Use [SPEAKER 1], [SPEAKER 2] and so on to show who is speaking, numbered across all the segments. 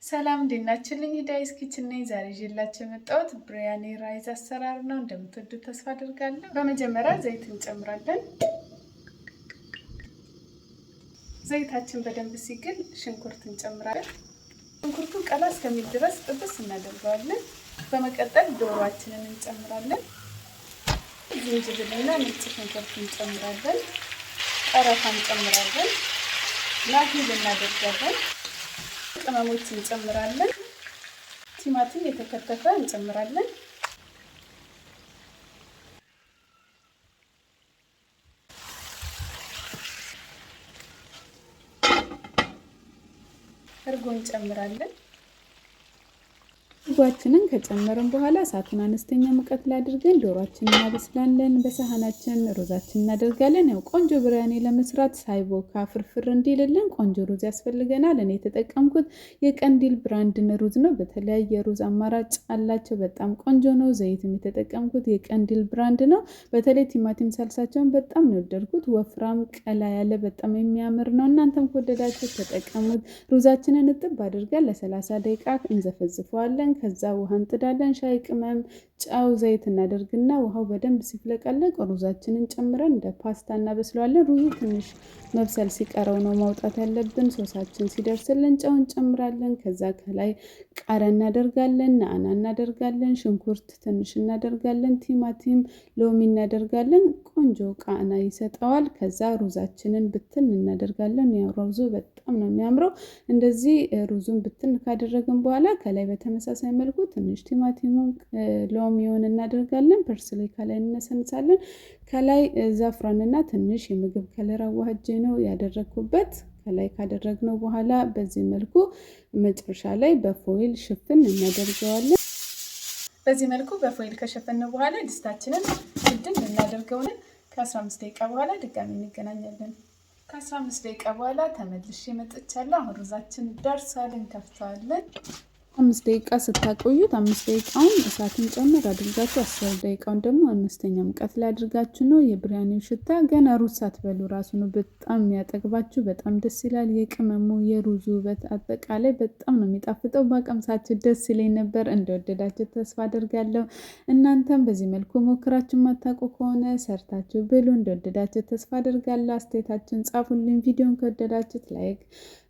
[SPEAKER 1] ሰላም እንዴናችሁልኝ? ዳይስ ኪችን ነኝ። ዛሬ ይዤላችሁ የመጣሁት ብሪያኒ ራይዝ አሰራር ነው። እንደምትወዱት ተስፋ አደርጋለሁ። በመጀመሪያ ዘይት እንጨምራለን። ዘይታችን በደንብ ሲግል ሽንኩርት እንጨምራለን። ሽንኩርቱ ቀላ እስከሚል ድረስ ጥብስ እናደርገዋለን። በመቀጠል ዶሮአችንን እንጨምራለን። ዝንጅብልና ነጭ ሽንኩርት እንጨምራለን። ቀረፋ እንጨምራለን። ላሂል እናደርጋለን። ቅመሞች እንጨምራለን። ቲማቲም የተከተፈ እንጨምራለን። እርጎ እንጨምራለን። እርጓችንን ከጨመርን በኋላ እሳቱን አነስተኛ ሙቀት ላይ አድርገን ዶሮአችንን እናበስላለን። በሳህናችን ሩዛችንን እናደርጋለን። ያው ቆንጆ ብሪያኒ ለመስራት ሳይቦካ ፍርፍር እንዲልልን ቆንጆ ሩዝ ያስፈልገናል። እኔ የተጠቀምኩት የቀንዲል ብራንድን ሩዝ ነው። በተለያየ ሩዝ አማራጭ አላቸው። በጣም ቆንጆ ነው። ዘይትም የተጠቀምኩት የቀንዲል ብራንድ ነው። በተለይ ቲማቲም ሳልሳቸውን በጣም ነው የወደድኩት። ወፍራም ቀላ ያለ በጣም የሚያምር ነው። እናንተም ከወደዳችሁ ተጠቀሙት። ሩዛችንን እጥብ አድርገን ለ30 ደቂቃ እንዘፈዝፈዋለን። ከዛ ውሃ እንጥዳለን። ሻይ ቅመም፣ ጨው፣ ዘይት እናደርግና ውሃው በደንብ ሲፍለቀለቅ ሩዛችንን ጨምረን እንደ ፓስታ እናበስለዋለን። ሩዙ ትንሽ መብሰል ሲቀረው ነው ማውጣት ያለብን። ሶሳችን ሲደርስልን ጨው እንጨምራለን። ከዛ ከላይ ቃሪያ እናደርጋለን፣ ናዕና እናደርጋለን፣ ሽንኩርት ትንሽ እናደርጋለን፣ ቲማቲም፣ ሎሚ እናደርጋለን። ቆንጆ ቃና ይሰጠዋል። ከዛ ሩዛችንን ብትን እናደርጋለን። ያው ሩዙ በጣም ነው የሚያምረው። እንደዚህ ሩዙን ብትን ካደረግን በኋላ ከላይ በተመሳሳይ መልኩ ትንሽ ቲማቲሙን ሎሚውን እናደርጋለን። ፐርስሊ ከላይ እንነሰንሳለን። ከላይ ዛፍራንና ትንሽ የምግብ ከለር አዋህጄ ነው ያደረኩበት። ከላይ ካደረግነው በኋላ በዚህ መልኩ መጨረሻ ላይ በፎይል ሽፍን እናደርገዋለን። በዚህ መልኩ በፎይል ከሸፈነው በኋላ ድስታችንን ክድን እናደርገውና ከ15 ደቂቃ በኋላ ድጋሚ እንገናኛለን። ከ15 ደቂቃ በኋላ ተመልሼ መጥቻለሁ። አሁን ሩዛችን ደርሷል። እንከፍተዋለን። 5 ደቂቃ ስታቆዩት 5 ደቂቃውን እሳትን ጨምር አድርጋችሁ 10 ደቂቃውን ደግሞ አነስተኛ ሙቀት ላይ አድርጋችሁ ነው። የብሪያኒው ሽታ ገና ሩዝ ሳትበሉ ራሱ ነው በጣም የሚያጠግባችሁ። በጣም ደስ ይላል። የቅመሙ የሩዙ ውበት አጠቃላይ በጣም ነው የሚጣፍጠው። ባቀምሳችሁ ደስ ይለኝ ነበር። እንደወደዳችሁ ተስፋ አደርጋለሁ። እናንተም በዚህ መልኩ ሞክራችሁ ማታውቁ ከሆነ ሰርታችሁ ብሉ። እንደወደዳችሁ ተስፋ አደርጋለሁ። አስተያየታችሁን ጻፉልኝ። ቪዲዮን ከወደዳችሁት ላይክ፣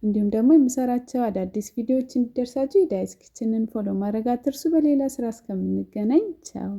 [SPEAKER 1] እንዲሁም ደግሞ የምሰራቸው አዳዲስ ቪዲዮዎች እንዲደርሳችሁ ዳይስ ኪችንን ፎሎ ማድረግ አትርሱ። በሌላ ስራ እስከምንገናኝ ቻው።